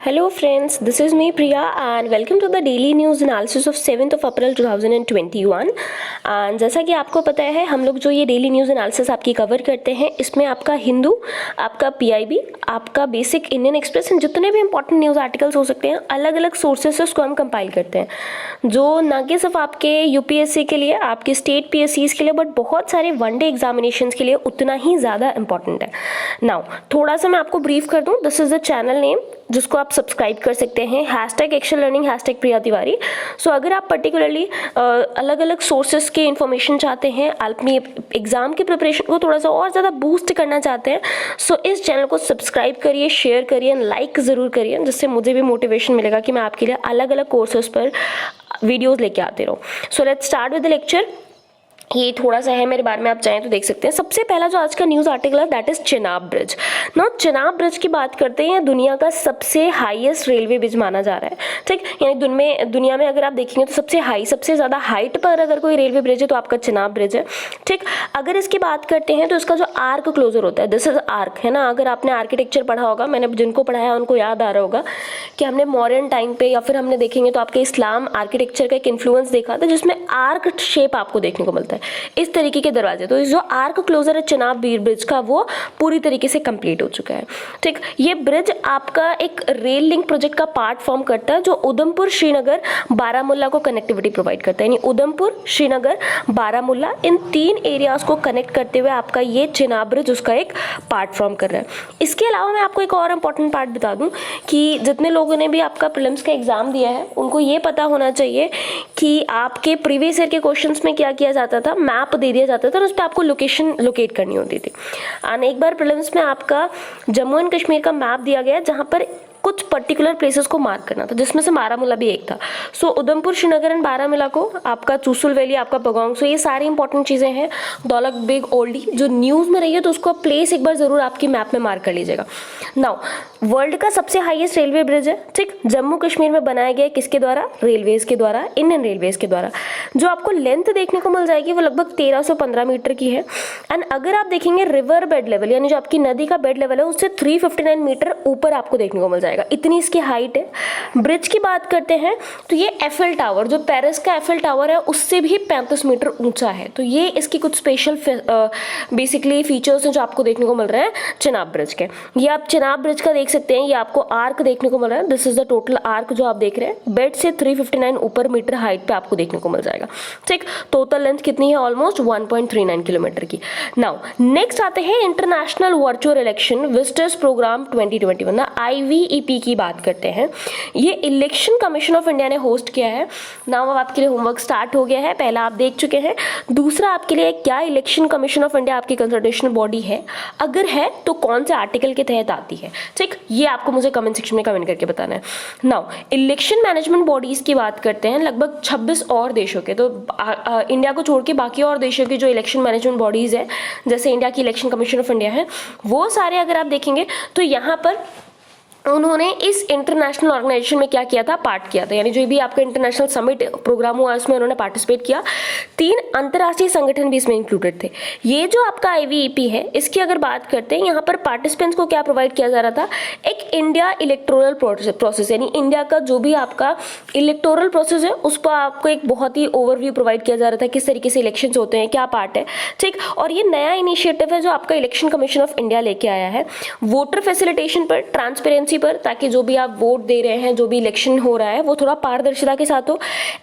Hello friends, this is me Priya and welcome to the daily news analysis of 7th of April 2021 and जैसा कि आपको पता है हम लोग जो ये डेली न्यूज़ एनालिसिस आपकी कवर करते हैं इसमें आपका हिंदू, आपका पीआईबी, आपका बेसिक इंडियन एक्सप्रेस एंड जितने भी इंपॉर्टेंट न्यूज़ आर्टिकल्स हो सकते हैं अलग अलग सोर्सेस से उसको हम कंपाइल करते हैं जो ना कि सिर्फ आपके यूपीएससी के लिए, आपके स्टेट पीएससीज के लिए बट बहुत सारे वनडे एग्जामिनेशंस के लिए उतना ही ज़्यादा इंपॉर्टेंट है। नाउ थोड़ा सा मैं आपको ब्रीफ कर दूँ, this is the channel name जिसको आप सब्सक्राइब कर सकते हैं #एक्शन लर्निंग #प्रिया तिवारी। सो अगर आप पर्टिकुलरली अलग अलग सोर्सेस के इन्फॉर्मेशन चाहते हैं, अपनी एग्जाम की प्रिपरेशन को थोड़ा सा और ज़्यादा बूस्ट करना चाहते हैं, सो इस चैनल को सब्सक्राइब करिए, शेयर करिए, लाइक ज़रूर करिए जिससे मुझे भी मोटिवेशन मिलेगा कि मैं आपके लिए अलग अलग कोर्सेज पर वीडियोज़ लेके आते रहूँ। So let's start with the lecture. ये थोड़ा सा है मेरे बारे में, आप चाहें तो देख सकते हैं। सबसे पहला जो आज का न्यूज़ आर्टिकल है that is Chenab bridge. Now Chenab bridge की बात करते हैं, दुनिया का सबसे हाईएस्ट रेलवे ब्रिज माना जा रहा है, ठीक। यानी दुनिया में अगर आप देखेंगे तो सबसे ज़्यादा हाइट पर अगर कोई रेलवे ब्रिज है तो आपका चेनाब ब्रिज है, ठीक। अगर इसकी बात करते हैं तो इसका जो आर्क क्लोजर होता है, दिस इज आर्क, है ना। अगर आपने आर्किटेक्चर पढ़ा होगा, मैंने जिनको पढ़ाया उनको याद आ रहा होगा कि हमने मॉडर्न टाइम पे या फिर हमने देखेंगे तो आपके इस्लाम आर्किटेक्चर का एक इन्फ्लुएंस देखा था जिसमें आर्क शेप आपको देखने को मिलता है, इस तरीके के दरवाजे। तो जो आर्क क्लोजर है चेनाब ब्रिज का वो पूरी तरीके से कंप्लीट हो चुका है, ठीक। ये ब्रिज आपका एक रेल लिंक प्रोजेक्ट का पार्ट फॉर्म करता है जो उधमपुर, श्रीनगर, बारामूला को कनेक्टिविटी प्रोवाइड करता है। यानी उधमपुर, श्रीनगर, बारामूला इन 3 एरियाज को कनेक्ट करते हुए आपका ये चेनाब ब्रिज उसका एक पार्ट फॉर्म कर रहा है। इसके अलावा मैं आपको एक और इंपॉर्टेंट पार्ट बता दूं कि जितने लोगों ने भी आपका प्रीलिम्स का एग्जाम दिया है उनको ये पता होना चाहिए कि आपके प्रीवियस ईयर के क्वेश्चंस में क्या किया जाता था, मैप दे दिया जाता था और उस पर आपको लोकेशन लोकेट करनी होती थी। और एक बार प्रीलिम्स में आपका जम्मू एंड कश्मीर का मैप दिया गया जहां पर कुछ पर्टिकुलर प्लेसेस को मार्क करना था जिसमें से बारामूला भी एक था। सो उधमपुर, श्रीनगर एंड बारामूला को आपका चूसुल वैली, आपका पगोंग, सो ये सारी इंपॉर्टेंट चीज़ें हैं। दौलत बेग ओल्डी जो न्यूज़ में रही है तो उसको प्लेस एक बार ज़रूर आपकी मैप में मार्क कर लीजिएगा। नाउ वर्ल्ड का सबसे हाईएस्ट रेलवे ब्रिज है, ठीक, जम्मू कश्मीर में बनाया गया है, किसके द्वारा, रेलवेज के द्वारा, इंडियन रेलवेज के द्वारा। जो आपको लेंथ देखने को मिल जाएगी वो लगभग 1315 मीटर की है। एंड अगर आप देखेंगे रिवर बेड लेवल यानी जो आपकी नदी का बेड लेवल है उससे 359 मीटर ऊपर आपको देखने को मिल जाएगा, इतनी इसकी हाइट है। ब्रिज की बात करते हैं तो ये एफिल टावर, जो पेरिस का एफिल टावर है उससे भी 35 मीटर ऊंचा है। तो ये इसकी कुछ स्पेशल बेसिकली फीचर्स हैं जो आपको देखने को मिल रहे हैं चेनाब ब्रिज के। ये आप चेनाब ब्रिज का देख सकते हैं, ये आपको आर्क देखने को मिल रहा है, this is the total arc जो आप देख रहे हैं। बेड से 359 ऊपर मीटर हाइट पे आपको देखने को मिल जाएगा, ठीक। टोटल लेंथ कितनी है, ऑलमोस्ट 1.39 किलोमीटर की। नाउ नेक्स्ट आते हैं international virtual election visitors programme 2021, IVEP की बात करते हैं। ये इलेक्शन कमीशन ऑफ इंडिया ने होस्ट किया है। नाउ अब आपके लिए होमवर्क स्टार्ट हो गया है, पहला आप देख चुके हैं। दूसरा आपके लिए क्या इलेक्शन कमीशन ऑफ इंडिया आपकी कंसल्टेशन बॉडी है, अगर है तो कौन से आर्टिकल के तहत आती है, ठीक। ये आपको मुझे कमेंट सेक्शन में कमेंट करके बताना है। नाउ इलेक्शन मैनेजमेंट बॉडीज की बात करते हैं, लगभग 26 और देशों के, तो इंडिया को छोड़ के बाकी और देशों की जो इलेक्शन मैनेजमेंट बॉडीज है जैसे इंडिया की इलेक्शन कमीशन ऑफ इंडिया है वो सारे अगर आप देखेंगे तो यहाँ पर उन्होंने इस इंटरनेशनल ऑर्गेनाइजेशन में क्या किया था, पार्ट किया था। यानी जो भी आपका इंटरनेशनल समिट प्रोग्राम हुआ उसमें उन्होंने पार्टिसिपेट किया। 3 अंतर्राष्ट्रीय संगठन भी इसमें इंक्लूडेड थे। ये जो आपका IVEP है इसकी अगर बात करते हैं, यहाँ पर पार्टिसिपेंट्स को क्या प्रोवाइड किया जा रहा था, एक इंडिया इलेक्टोरल प्रोसेस, यानी इंडिया का जो भी आपका इलेक्टोरल प्रोसेस है उस पर आपको एक बहुत ही ओवरव्यू प्रोवाइड किया जा रहा था, किस तरीके से इलेक्शन होते हैं, क्या पार्ट है, ठीक। और ये नया इनिशिएटिव है जो आपका इलेक्शन कमीशन ऑफ इंडिया लेके आया है, वोटर फैसिलिटेशन पर, ट्रांसपेरेंसी पर, ताकि जो भी आप वोट दे रहे हैं, जो भी इलेक्शन हो रहा है वो थोड़ा पारदर्शिता के साथ हो,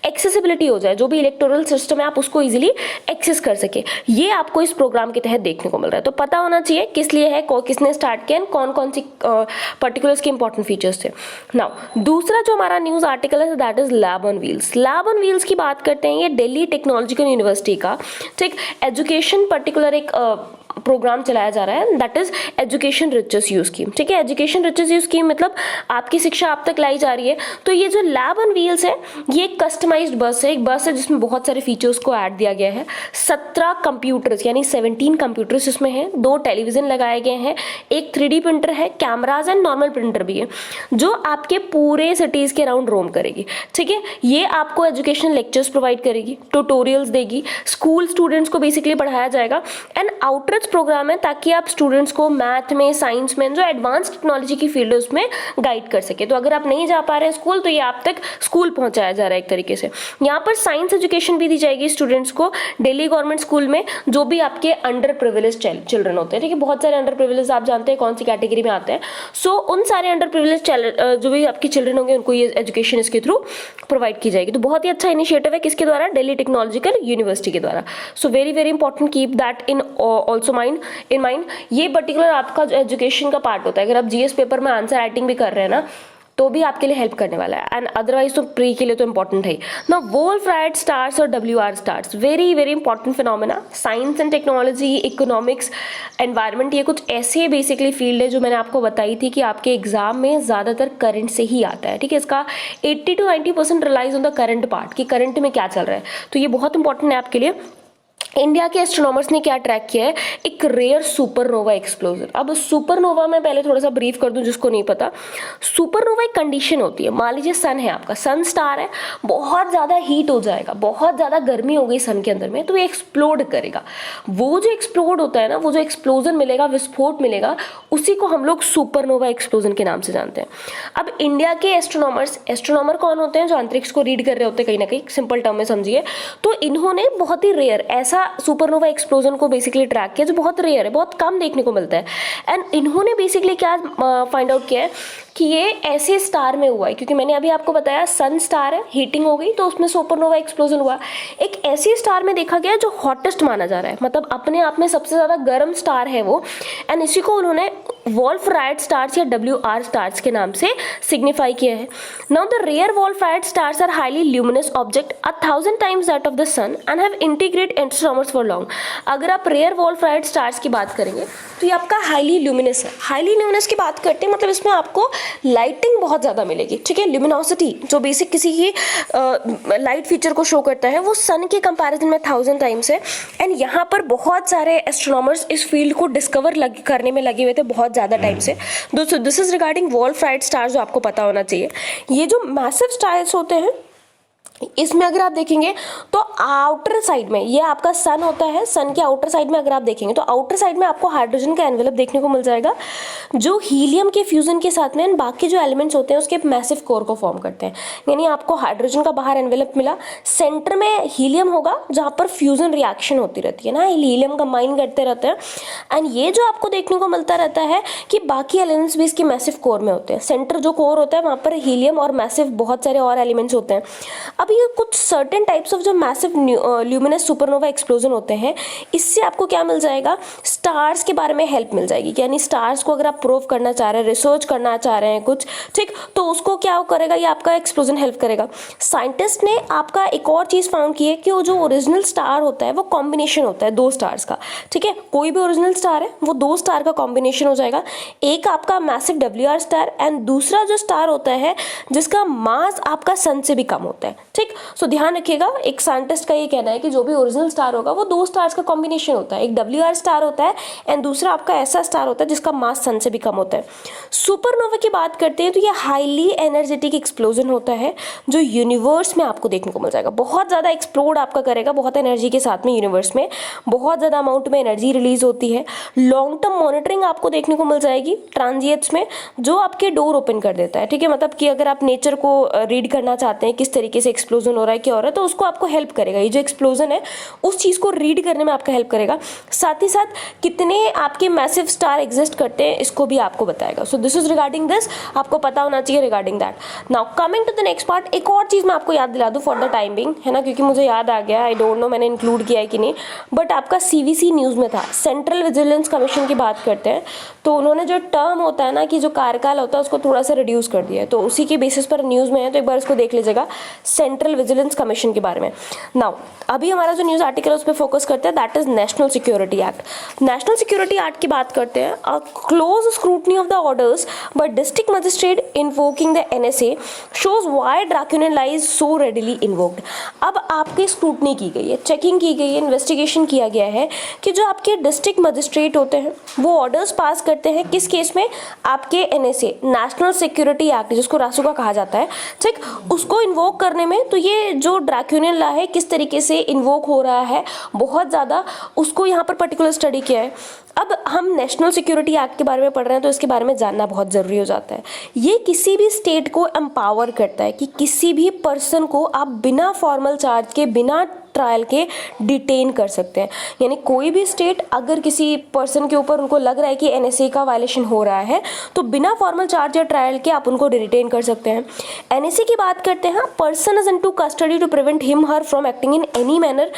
एक्सेसिबिलिटी हो जाए, जो भी इलेक्टोरल सिस्टम है आप उसको इजीली एक्सेस कर सके। ये आपको इस प्रोग्राम के तहत देखने को मिल रहा है। तो पता होना चाहिए किस लिए है, किसने स्टार्ट किया, कौन कौन सी पर्टिकुलर्स के इंपॉर्टेंट फीचर्स थे। नाउ दूसरा जो हमारा न्यूज आर्टिकल है that is lab on wheels. Lab on wheels की बात करते हैं, ये दिल्ली टेक्नोलॉजिकल यूनिवर्सिटी का, ठीक, एजुकेशन पर्टिकुलर एक प्रोग्राम चलाया जा रहा है that is education reaches you scheme, ठीक है। एजुकेशन रिचेस यू स्कीम मतलब आपकी शिक्षा आप तक लाई जा रही है। तो ये जो लैब ऑन व्हील्स है ये एक कस्टमाइज्ड बस है, एक बस है जिसमें बहुत सारे फीचर्स को ऐड दिया गया है। 17 कंप्यूटर्स यानी 17 कंप्यूटर्स इसमें हैं, 2 टेलीविजन लगाए गए हैं, एक 3D प्रिंटर है, कैमराज एंड नॉर्मल प्रिंटर भी है जो आपके पूरे सिटीज के अराउंड रोम करेगी, ठीक है। ये आपको एजुकेशनल लेक्चर्स प्रोवाइड करेगी, ट्यूटोरियल्स देगी, स्कूल स्टूडेंट्स को बेसिकली पढ़ाया जाएगा। एंड आउटर मंथ्स प्रोग्राम है ताकि आप स्टूडेंट्स को मैथ में, साइंस में, जो एडवांस टेक्नोलॉजी की फील्ड है उसमें गाइड कर सके। तो अगर आप नहीं जा पा रहे हैं स्कूल, तो ये आप तक स्कूल पहुंचाया जा रहा है एक तरीके से। यहाँ पर साइंस एजुकेशन भी दी जाएगी स्टूडेंट्स को दिल्ली गवर्नमेंट स्कूल में, जो भी आपके अंडर प्रिविलेज चिल्ड्रन होते हैं। ठीक है, बहुत सारे अंडर प्रिविलेज आप जानते हैं कौन सी कैटेगरी में आते हैं। सो उन सारे अंडर प्रिविलेज जो भी आपके चिल्ड्रन होंगे उनको ये एजुकेशन इसके थ्रू प्रोवाइड की जाएगी। तो बहुत ही अच्छा इनिशिएटिव है, किसके द्वारा? दिल्ली टेक्नोलॉजिकल यूनिवर्सिटी के द्वारा। So very very important, keep that in also in mind. ये पर्टिकुलर आपका जो एजुकेशन का पार्ट होता है, अगर आप जीएस पेपर में आंसर राइटिंग भी कर रहे हैं ना, तो भी आपके लिए हेल्प करने वाला है। एंड अदरवाइज तो प्री के लिए तो इंपॉर्टेंट है। ना वोल्फ-राइट स्टार्स और WR stars, very very important phenomena. Science and technology, economics, environment, ये कुछ ऐसे बेसिकली फील्ड है जो मैंने आपको बताई थी कि आपके एग्जाम में ज़्यादातर करंट से ही आता है। ठीक है, इसका 80 to 90% relies on the current part, कि करंट में क्या चल रहा है। तो ये बहुत इंपॉर्टेंट है आपके लिए। इंडिया के एस्ट्रोनॉमर्स ने क्या ट्रैक किया है? एक रेयर सुपरनोवा एक्सप्लोजन। अब सुपरनोवा में पहले थोड़ा सा ब्रीफ कर दूं जिसको नहीं पता। सुपरनोवा एक कंडीशन होती है, मान लीजिए सन है आपका, सन स्टार है, बहुत ज़्यादा हीट हो जाएगा, बहुत ज़्यादा गर्मी हो गई सन के अंदर में, तो ये एक्सप्लोड करेगा। वो जो एक्सप्लोड होता है ना, वो जो एक्सप्लोजन मिलेगा, विस्फोट मिलेगा, उसी को हम लोग सुपरनोवा एक्सप्लोजन के नाम से जानते हैं। अब इंडिया के एस्ट्रोनॉमर कौन होते हैं? जो अंतरिक्ष को रीड कर रहे होते हैं, कहीं ना कहीं सिंपल टर्म में समझिए। तो इन्होंने बहुत ही रेयर ऐसा सुपरनोवा एक्सप्लोजन को बेसिकली ट्रैक किया जो बहुत रेयर है, बहुत कम देखने को मिलता है। एंड इन्होंने बेसिकली क्या फाइंड आउट किया है कि ये ऐसे स्टार में हुआ है, क्योंकि मैंने अभी आपको बताया सन स्टार है, हीटिंग हो गई तो उसमें सुपरनोवा एक्सप्लोजन हुआ। एक ऐसी स्टार में देखा गया जो हॉटेस्ट माना जा रहा है, मतलब अपने आप में सबसे ज़्यादा गर्म स्टार है वो। एंड इसी को उन्होंने वोल्फ-राइट स्टार्स या WR स्टार्स के नाम से सिग्निफाई किया है। Now the rare Wolf-Rayet stars are highly luminous object 1000 times that of the sun and have intrigued astronomers for long. अगर आप रेयर वोल्फ-राइट स्टार्स की बात करेंगे तो ये आपका हाईली ल्यूमिनस है। हाईली ल्यूमिनस की बात करते हैं मतलब इसमें आपको लाइटिंग बहुत ज़्यादा मिलेगी। ठीक है, ल्यूमिनोसिटी जो बेसिक किसी की लाइट फीचर को शो करता है वो सन के कंपैरिजन में 1000 टाइम्स है। एंड यहाँ पर बहुत सारे एस्ट्रोनॉमर्स इस फील्ड को डिस्कवर करने में लगे हुए थे बहुत ज़्यादा टाइम से। This is regarding Wolff-right stars, जो आपको पता होना चाहिए। ये जो मैसिव स्टार्स होते हैं इसमें अगर आप देखेंगे तो आउटर साइड में ये आपका सन होता है, सन के आउटर साइड में अगर आप देखेंगे तो आउटर साइड में आपको हाइड्रोजन का एनवेलप देखने को मिल जाएगा, जो हीलियम के फ्यूजन के साथ में बाकी जो एलिमेंट्स होते हैं उसके मैसिव कोर को फॉर्म करते हैं। यानी आपको हाइड्रोजन का बाहर एनवेलप मिला, सेंटर में हीलियम होगा जहाँ पर फ्यूजन रिएक्शन होती रहती है ना, हीलियम कंबाइन करते रहते हैं। एंड ये जो आपको देखने को मिलता रहता है कि बाकी एलिमेंट्स भी इसके मैसिव कोर में होते हैं। सेंटर जो कोर होता है वहाँ पर हीलियम और मैसिव बहुत सारे और एलिमेंट्स होते हैं। अब ये कुछ सर्टेन टाइप्स ऑफ जो मैसिव ल्यूमिनस सुपरनोवा एक्सप्लोजन होते हैं, इससे आपको क्या मिल जाएगा? स्टार्स के बारे में हेल्प मिल जाएगी। यानी स्टार्स को अगर आप प्रूव करना चाह रहे हैं, रिसर्च करना चाह रहे हैं कुछ, ठीक, तो उसको क्या करेगा? ये आपका एक्सप्लोजन हेल्प करेगा। साइंटिस्ट ने आपका एक और चीज़ फाउंड की है कि वो जो ओरिजिनल स्टार होता है वो कॉम्बिनेशन होता है 2 स्टार्स का। ठीक है, कोई भी ओरिजिनल स्टार है वो 2 स्टार का कॉम्बिनेशन हो जाएगा। एक आपका मैसिव WR स्टार एंड दूसरा जो स्टार होता है जिसका मास आपका सन से भी कम होता है। ठीक, सो ध्यान रखिएगा, एक साइंटिस्ट का ये कहना है कि जो भी ओरिजिनल स्टार होगा वो 2 स्टार्स का कॉम्बिनेशन होता है। एक WR स्टार होता है एंड दूसरा आपका ऐसा स्टार होता है जिसका मास सन से भी कम होता है। सुपरनोवा की बात करते हैं तो ये हाईली एनर्जेटिक एक्सप्लोजन होता है जो यूनिवर्स में आपको देखने को मिल जाएगा। बहुत ज़्यादा एक्सप्लोड आपका करेगा, बहुत एनर्जी के साथ में यूनिवर्स में बहुत ज़्यादा अमाउंट में एनर्जी रिलीज होती है। लॉन्ग टर्म मॉनिटरिंग आपको देखने को मिल जाएगी ट्रांजिएंट्स में, जो आपके डोर ओपन कर देता है। ठीक है, मतलब कि अगर आप नेचर को रीड करना चाहते हैं किस तरीके से एक्सप्लोजन हो रहा है, क्या हो रहा है, तो उसको आपको हेल्प करेगा। ये जो एक्सप्लोजन है उस चीज़ को रीड करने में आपका हेल्प करेगा। साथ ही साथ कितने आपके मैसिव स्टार एग्जिस्ट करते हैं इसको भी आपको बताएगा। So this is regarding this, आपको पता होना चाहिए regarding that. Now coming to the next part, एक और चीज़ मैं आपको याद दिला दूँ फॉर द टाइम बिंग, है ना, क्योंकि मुझे याद आ गया, आई डोंट नो मैंने इंक्लूड किया है कि नहीं, बट आपका CVC न्यूज़ में था। सेंट्रल विजिलेंस कमीशन की बात करते हैं तो उन्होंने जो टर्म होता है ना कि जो कार्यकाल होता है उसको थोड़ा सा रिड्यूस कर दिया है, तो उसी के बेसिस पर न्यूज़ में है, तो एक बार इसको देख लीजिएगा सेंट्रल विजिलेंस कमीशन के बारे में। नाउ अभी हमारा जो न्यूज़ आर्टिकल है उस पर फोकस करते हैं, that is national security act. National security act की बात करते हैं, a close scrutiny of the orders by district magistrate invoking the NSA shows why draconian law is so readily invoked. अब आपकी स्क्रूटनी की गई है, चेकिंग की गई है, इन्वेस्टिगेशन किया गया है कि जो आपके डिस्ट्रिक्ट मजिस्ट्रेट होते हैं वो ऑर्डर्स पास करते हैं किस केस में? आपके NSA नेशनल सिक्योरिटी एक्ट, जिसको रासुका कहा जाता है, ठीक, उसको इन्वोक करने में देखें तो ये जो ड्रैकोनियन लॉ है किस तरीके से इन्वोक हो रहा है, बहुत ज़्यादा उसको यहाँ पर पर्टिकुलर स्टडी किया है। अब हम नेशनल सिक्योरिटी एक्ट के बारे में पढ़ रहे हैं तो इसके बारे में जानना बहुत ज़रूरी हो जाता है। ये किसी भी स्टेट को एम्पावर करता है कि किसी भी पर्सन को आप बिना फॉर्मल चार्ज के, बिना ट्रायल के डिटेन कर सकते हैं। यानी कोई भी स्टेट अगर किसी पर्सन के ऊपर उनको लग रहा है कि एनएसए का वायलेशन हो रहा है तो बिना फॉर्मल चार्ज या ट्रायल के आप उनको डिटेन कर सकते हैं। एनएसए की बात करते हैं, person is into custody to prevent him her from acting in any manner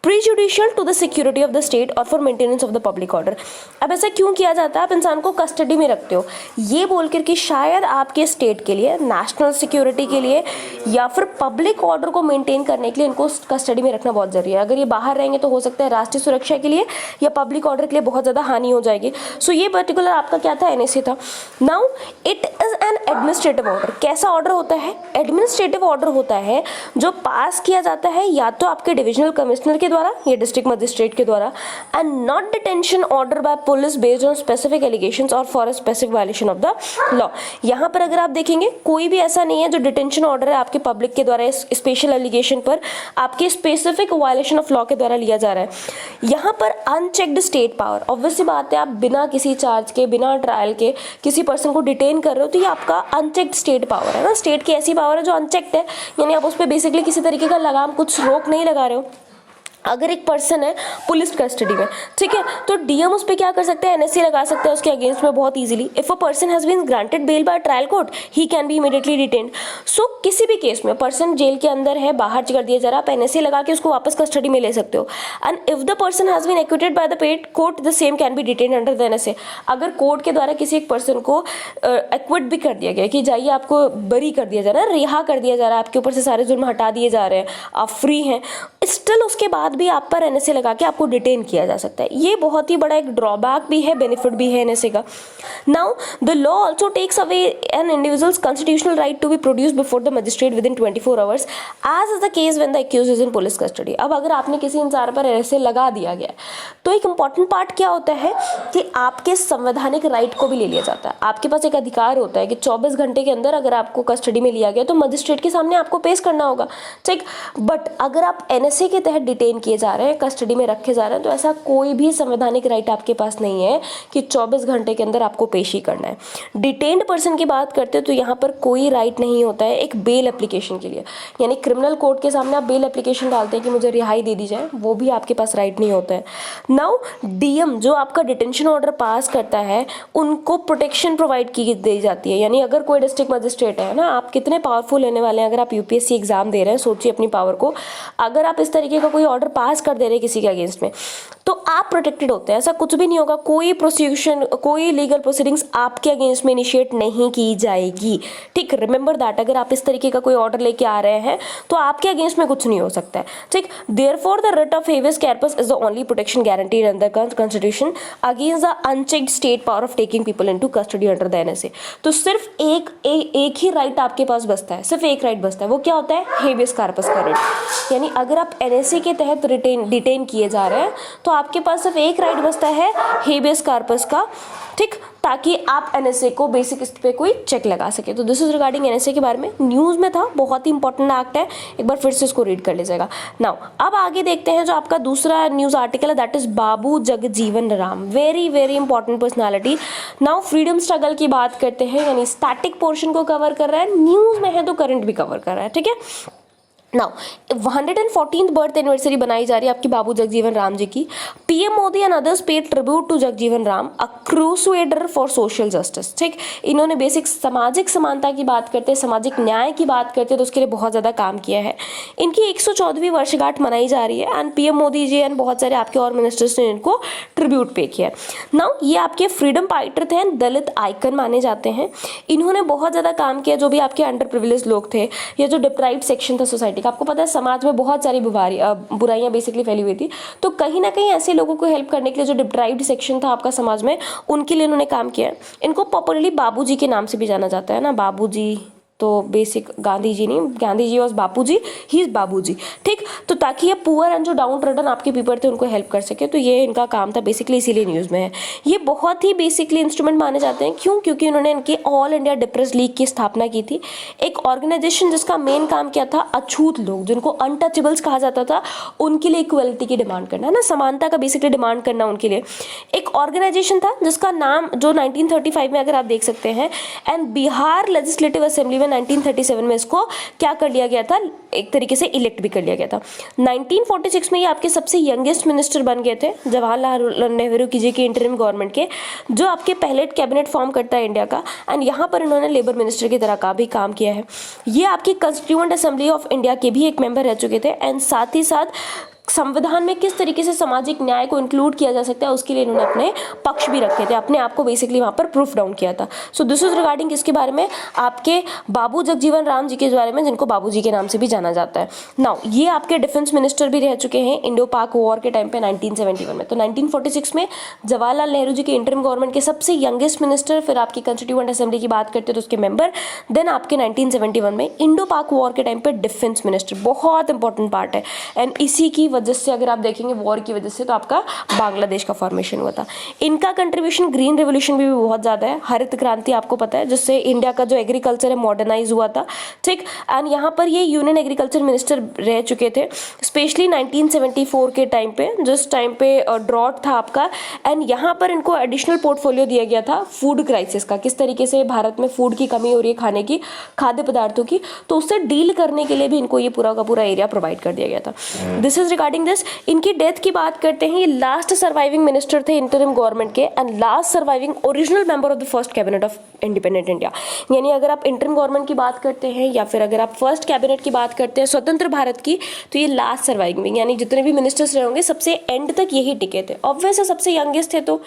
prejudicial to the security of the state और for maintenance of the public order. अब ऐसा क्यों किया जाता है? आप इंसान को कस्टडी में रखते हो ये बोलकर कि शायद आपके स्टेट के लिए, नेशनल सिक्योरिटी के लिए या फिर पब्लिक ऑर्डर को मेंटेन करने के लिए इनको कस्टडी में रखना बहुत जरूरी है। अगर ये बाहर रहेंगे तो हो सकता है राष्ट्रीय सुरक्षा के लिए या पब्लिक ऑर्डर के लिए बहुत ज़्यादा हानि हो जाएगी। सो ये पर्टिकुलर आपका क्या था? एनएसए था। Now it is an administrative order. कैसा ऑर्डर होता है? एडमिनिस्ट्रेटिव ऑर्डर होता है जो पास किया जाता है या तो आपके डिविजनल कमिश्नर के द्वारा या डिस्ट्रिक्ट मजिस्ट्रेट के द्वारा, and not detention order by police based on specific allegations और for a specific violation of the law. यहाँ पर अगर आप देखेंगे कोई भी ऐसा नहीं है जो डिटेंशन ऑर्डर है आपके पब्लिक के द्वारा स्पेशल एलिगेशन पर आपके स्पेसिफिक वायलेशन ऑफ लॉ के द्वारा लिया जा रहा है। यहाँ पर अनचेक्ड स्टेट पावर, ऑब्वियसली बात है आप बिना किसी चार्ज के, बिना ट्रायल के किसी पर्सन को डिटेन कर रहे हो तो ये आपका अनचेक्ड स्टेट पावर है ना। स्टेट की ऐसी पावर है जो अनचेक्ड है, यानी आप उस पर बेसिकली किसी तरीके का लगाम, कुछ रोक नहीं लगा रहे हो। अगर एक पर्सन है पुलिस कस्टडी में, ठीक है, तो डीएम उस पर क्या कर सकते हैं? एनएससी लगा सकते हैं उसके अगेंस्ट में बहुत easily. If a person has been granted bail by trial court he can be immediately detained. So किसी भी केस में पर्सन जेल के अंदर है, बाहर कर दिया जा रहा है, आप एनएससी लगा के उसको वापस कस्टडी में ले सकते हो। And if the person has been acquitted by the paid court the same can be detained under the NSA. अगर कोर्ट के द्वारा किसी एक पर्सन को एक्विट भी कर दिया गया कि जाइए आपको बरी कर दिया जा रहा है, रिहा कर दिया जा रहा है, आपके ऊपर से सारे जुर्म हटा दिए जा रहे हैं, आप फ्री हैं, स्टिल उसके बाद भी आप पर एनएसए लगा के आपको डिटेन किया जा सकता है। ये बहुत ही बड़ा एक ड्रॉबैक भी है, बेनिफिट भी है एनएसए का। Now the law also takes away an individual's constitutional right to be produce before the magistrate within 24 hours as is the case when the accused is in police custody. अब अगर आपने किसी इंसान पर NSA लगा दिया गया तो एक इंपॉर्टेंट पार्ट क्या होता है कि आपके संवैधानिक राइट को भी ले लिया जाता है। आपके पास एक अधिकार होता है कि 24 घंटे के अंदर अगर आपको कस्टडी में लिया गया तो मजिस्ट्रेट के सामने आपको पेश करना होगा, ठीक। बट अगर आप एनएसए के तहत डिटेन किए जा रहे हैं, कस्टडी में रखे जा रहे हैं, तो ऐसा कोई भी संवैधानिक राइट आपके पास नहीं है कि 24 घंटे के अंदर आपको पेशी करना है। डिटेन्ड पर्सन की बात करते हैं तो यहाँ पर कोई राइट नहीं होता है एक बेल एप्लीकेशन के लिए, यानी क्रिमिनल कोर्ट के सामने आप बेल एप्लीकेशन डालते हैं कि मुझे रिहाई दे दी जाए, वो भी आपके पास राइट नहीं होता है। नाउ डीएम जो आपका डिटेंशन ऑर्डर पास करता है उनको प्रोटेक्शन प्रोवाइड की दी जाती है। यानी अगर कोई डिस्ट्रिक्ट मजिस्ट्रेट है ना, आप कितने पावरफुल रहने वाले हैं, अगर आप यूपीएससी एग्जाम दे रहे हैं, सोचिए अपनी पावर को। अगर आप इस तरीके का कोई ऑर्डर पास कर दे रहे हैं किसी के अगेंस्ट में तो आप प्रोटेक्टेड होते हैं, ऐसा कुछ भी नहीं होगा, कोई प्रोसिक्यूशन, कोई लीगल प्रोसीडिंग्स आपके अगेंस्ट में इनिशिएट नहीं की जाएगी, ठीक। रिमेंबर दैट, अगर आप इस तरीके का कोई ऑर्डर लेके आ रहे हैं तो आपके अगेंस्ट में कुछ नहीं हो सकता है, ठीक। Therefore the writ of habeas corpus is the only protection guaranteed under constitution against the unchecked state power of taking people into custody under the NSA. तो सिर्फ एक ही राइट आपके पास बचता है, सिर्फ एक राइट बचता है, वो क्या होता है? हेबियस कॉर्पस का रिट। यानी अगर आप एनएसए के तहत डिटेन किए जा रहे हैं तो आपके पास सिर्फ एक राइट बचता है, हेबियस कॉर्पस का, ठीक, ताकि आप एनएसए को बेसिक इस पे कोई चेक लगा सके। तो दिस इज रिगार्डिंग एनएसए के बारे में, न्यूज़ में था, बहुत ही इंपॉर्टेंट एक्ट है, एक बार फिर से इसको रीड कर लीजिएगा। नाउ अब आगे देखते हैं जो आपका दूसरा न्यूज़ आर्टिकल है, that is Babu Jagjivan Ram, very very important personality. Now freedom struggle की बात करते हैं, यानी स्टैटिक पोर्शन को कवर कर रहा है, न्यूज़ में है तो करंट भी कवर कर रहा है, ठीक है। नाउ 114th बर्थ एनिवर्सरी बनाई जा रही है आपकी बाबू जगजीवन राम जी की। PM Modi and others paid tribute to Jagjivan Ram, a crusader for social justice, ठीक। इन्होंने बेसिक सामाजिक समानता की बात करते हैं, सामाजिक न्याय की बात करते हैं, तो उसके लिए बहुत ज़्यादा काम किया है। इनकी 114वीं वर्षगांठ मनाई जा रही है and PM Modi ji and बहुत सारे आपके और मिनिस्टर्स ने इनको ट्रिब्यूट पे किया है। नाउ ये आपके फ्रीडम फाइटर थे एंड दलित आइकन माने जाते हैं। इन्होंने बहुत ज़्यादा काम किया, जो भी आपके अंडर प्रिविलेज लोग थे या जो डिप्राइव्ड सेक्शन था सोसाइटी, आपको पता है समाज में बहुत सारी बुराइयां बेसिकली फैली हुई थी, तो कहीं ना कहीं ऐसे लोगों को हेल्प करने के लिए जो डिप्राइव्ड सेक्शन था आपका समाज में, उनके लिए उन्होंने काम किया। इनको पॉपुलरली बाबूजी के नाम से भी जाना जाता है ना, बाबूजी, तो बेसिक गांधी जी नहीं, Gandhi ji was Bapu ji, he is Babu ji, ठीक। तो ताकि ये पुअर एंड जो डाउन ट्रोडन आपके पीपल थे उनको हेल्प कर सके, तो ये इनका काम था बेसिकली, इसीलिए न्यूज़ में है। ये बहुत ही बेसिकली इंस्ट्रूमेंट माने जाते हैं, क्यों? क्योंकि उन्होंने इनके ऑल इंडिया डिप्रेस लीग की स्थापना की थी, एक ऑर्गेनाइजेशन जिसका मेन काम क्या था, अछूत लोग जिनको अनटचेबल्स कहा जाता था उनके लिए इक्वलिटी की डिमांड करना, है ना, समानता का बेसिकली डिमांड करना उनके लिए। एक ऑर्गेनाइजेशन था जिसका नाम जो 1935 में अगर आप देख सकते हैं, एंड बिहार लेजिस्लेटिव असेंबली में 1937 में इसको क्या कर लिया गया था, एक तरीके से इलेक्ट भी कर लिया गया था। 1946 में ये आपके सबसे यंगेस्ट मिनिस्टर बन गए थे जवाहरलाल नेहरू जी के इंटरिम गवर्नमेंट के, जो आपके पहले कैबिनेट फॉर्म करता है इंडिया का, एंड यहाँ पर इन्होंने लेबर मिनिस्टर की तरह का भी काम किया है। ये आपकी कंस्टिट्यूएंट असेंबली ऑफ इंडिया के भी एक मेंबर रह चुके थे, एंड साथ ही साथ संविधान में किस तरीके से सामाजिक न्याय को इंक्लूड किया जा सकता है उसके लिए इन्होंने अपने पक्ष भी रखे थे, अपने आप को बेसिकली वहाँ पर प्रूफ डाउन किया था। सो दिस इज रिगार्डिंग किसके बारे में, आपके बाबू जगजीवन राम जी के बारे में, जिनको बाबू जी के नाम से भी जाना जाता है। नाउ ये आपके डिफेंस मिनिस्टर भी रह चुके हैं इंडो पाक वॉर के टाइम पे 1971 में। तो 1946 में जवाहरलाल नेहरू जी के इंटरिम गवर्नमेंट के सबसे यंगेस्ट मिनिस्टर, फिर आपकी कंस्टिट्यूएंट असेंबली की बात करते हैं तो उसके मेंबर, देन आपके 1971 में इंडो पाक वॉर के टाइम पे डिफेंस मिनिस्टर, बहुत इंपॉर्टेंट पार्ट है। एंड इसी की वजह से अगर आप देखेंगे वॉर की वजह से तो आपका बांग्लादेश का फॉर्मेशन हुआ था। इनका कंट्रीब्यूशन ग्रीन रेवोल्यूशन भी बहुत ज़्यादा है, हरित क्रांति आपको पता है, जिससे इंडिया का जो एग्रीकल्चर है मॉडर्नाइज हुआ था, ठीक। एंड यहाँ पर ये यूनियन एग्रीकल्चर मिनिस्टर रह चुके थे, स्पेशली 1974 के टाइम पे, जिस टाइम पे ड्रॉट था आपका, एंड यहाँ पर इनको एडिशनल पोर्टफोलियो दिया गया था फूड क्राइसिस का, किस तरीके से भारत में फूड की कमी हो रही है, खाने की, खाद्य पदार्थों की, तो उससे डील करने के लिए भी इनको ये पूरा का पूरा एरिया प्रोवाइड कर दिया गया था। This is regarding this. इनकी डेथ की बात करते हैं, ये लास्ट सर्वाइविंग मिनिस्टर थे इंटरिम गवर्नमेंट के, and last surviving original member of the first cabinet of independent India. यानी अगर आप इंटरिम गवर्नमेंट की बात करते हैं या फिर अगर आप फर्स्ट कैबिनेट की बात करते हैं स्वतंत्र भारत की, तो ये लास्ट सर्वाइविंग, यानी जितने भी मिनिस्टर्स रहे होंगे सबसे एंड तक यही टिके थे। ऑब्वियस है सबसे यंगेस्ट थे, तो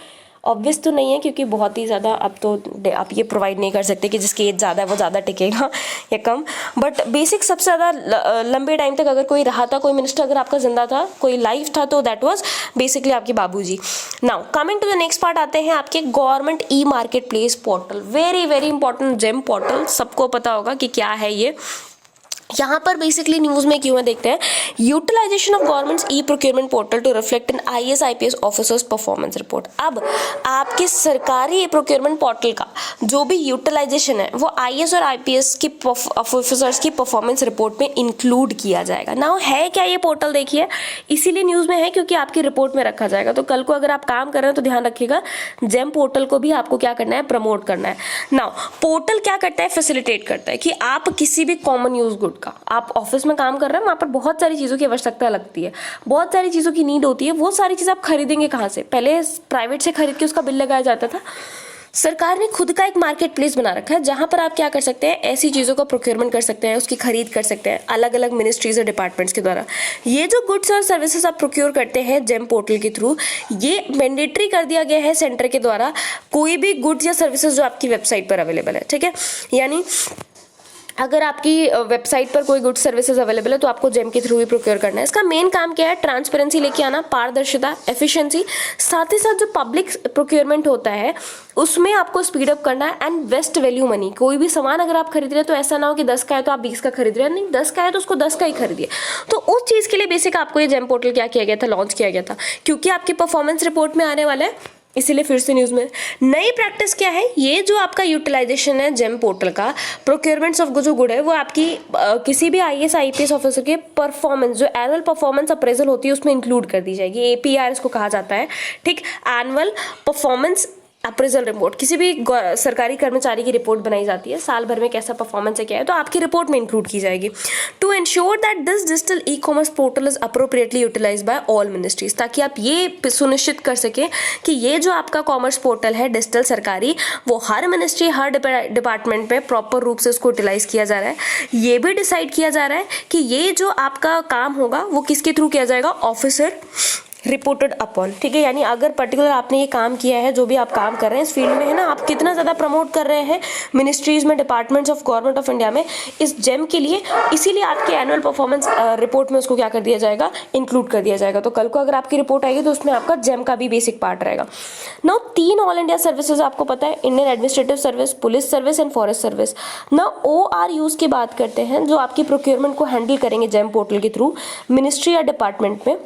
ऑब्वियस तो नहीं है क्योंकि बहुत ही ज़्यादा अब तो आप ये प्रोवाइड नहीं कर सकते कि जिसकी एज ज़्यादा है वो ज़्यादा टिकेगा या कम, बट बेसिक सबसे ज़्यादा लंबे टाइम तक अगर कोई रहा था, कोई मिनिस्टर अगर आपका जिंदा था, कोई लाइव था, तो दैट वाज बेसिकली आपके Babuji. Now coming to the next part आते हैं आपके government e market place portal, very very important GeM portal, सबको पता होगा कि क्या है ये। यहाँ पर बेसिकली न्यूज़ में क्यों है देखते हैं, utilisation of government's e procurement portal to reflect in IAS IPS officers performance report. अब आपके सरकारी ई प्रोक्योरमेंट पोर्टल का जो भी यूटिलाइजेशन है वो IAS और IPS की ऑफिसर्स की परफॉर्मेंस रिपोर्ट में इंक्लूड किया जाएगा। नाउ है क्या ये पोर्टल, देखिए इसीलिए न्यूज़ में है क्योंकि आपकी रिपोर्ट में रखा जाएगा। तो कल को अगर आप काम कर रहे हैं तो ध्यान रखिएगा, जेम पोर्टल को भी आपको क्या करना है, प्रमोट करना है। नाउ पोर्टल क्या करता है, फैसिलिटेट करता है कि आप किसी भी कॉमन यूज गुड का, आप ऑफिस में काम कर रहे हैं, वहाँ पर बहुत सारी चीज़ों की आवश्यकता लगती है, बहुत सारी चीज़ों की नीड होती है, वो सारी चीज़ आप खरीदेंगे कहाँ से, पहले प्राइवेट से खरीद के उसका बिल लगाया जाता था। सरकार ने खुद का एक मार्केट प्लेस बना रखा है जहां पर आप क्या कर सकते हैं, ऐसी चीज़ों का प्रोक्योरमेंट कर सकते हैं, उसकी खरीद कर सकते हैं अलग अलग मिनिस्ट्रीज और डिपार्टमेंट्स के द्वारा। ये जो गुड्स और सर्विसेज आप प्रोक्योर करते हैं जेम पोर्टल के थ्रू, ये मैंडेटरी कर दिया गया है सेंटर के द्वारा, कोई भी गुड्स या सर्विसेज जो आपकी वेबसाइट पर अवेलेबल है, ठीक है। यानी अगर आपकी वेबसाइट पर कोई गुड्स सर्विसेज अवेलेबल है तो आपको जेम के थ्रू ही प्रोक्योर करना है। इसका मेन काम क्या है, ट्रांसपेरेंसी लेके आना, पारदर्शिता, एफिशिएंसी, साथ ही साथ जो पब्लिक प्रोक्योरमेंट होता है उसमें आपको स्पीड अप करना है, एंड बेस्ट वैल्यू मनी। कोई भी सामान अगर आप खरीद रहे हैं तो ऐसा ना हो कि 10 का है तो आप 20 का खरीद रहे हैं, नहीं 10 का है तो उसको 10 का ही खरीदिए। तो उस चीज़ के लिए बेसिक आपको ये जेम पोर्टल क्या किया गया था, लॉन्च किया गया था, क्योंकि आपकी परफॉर्मेंस रिपोर्ट में आने वाला है, इसीलिए फिर से न्यूज़ में। नई प्रैक्टिस क्या है, ये जो आपका यूटिलाइजेशन है जेम पोर्टल का, प्रोक्योरमेंट्स ऑफ जो गुड है वो आपकी किसी भी IAS IPS ऑफिसर के परफॉर्मेंस, जो एनुअल परफॉर्मेंस अप्रेजल होती है उसमें इंक्लूड कर दी जाएगी। APR इसको कहा जाता है, ठीक। एनुअल परफॉर्मेंस अप्रेजल रिपोर्ट, किसी भी सरकारी कर्मचारी की रिपोर्ट बनाई जाती है, साल भर में कैसा परफॉर्मेंस है क्या है, तो आपकी रिपोर्ट में इंक्लूड की जाएगी। To ensure that this digital e-commerce portal is appropriately utilised by all ministries, ताकि आप ये सुनिश्चित कर सकें कि ये जो आपका कॉमर्स पोर्टल है डिजिटल सरकारी, वो हर मिनिस्ट्री, हर डिपार्टमेंट में प्रॉपर रूप से उसको यूटिलाइज किया जा रहा है। ये भी डिसाइड किया जा रहा है कि ये जो आपका काम होगा वो किसके थ्रू किया जाएगा, ऑफिसर रिपोर्टेड अपॉन, ठीक है, यानी अगर पर्टिकुलर आपने ये काम किया है, जो भी आप काम कर रहे हैं इस फील्ड में है ना, आप कितना ज़्यादा प्रमोट कर रहे हैं मिनिस्ट्रीज़ में, departments of government of India में इस जेम के लिए, इसीलिए आपके एनुअल परफॉर्मेंस रिपोर्ट में उसको क्या कर दिया जाएगा, इंक्लूड कर दिया जाएगा। तो कल को अगर आपकी रिपोर्ट आएगी तो उसमें आपका जेम का भी बेसिक पार्ट रहेगा। नाउ 3 ऑल इंडिया सर्विसेज आपको पता है, Indian administrative service, police service and forest service. Now ORUs की बात करते हैं, जो आपकी प्रोक्योरमेंट को हैंडल करेंगे जेम पोर्टल के थ्रू मिनिस्ट्री या डिपार्टमेंट में।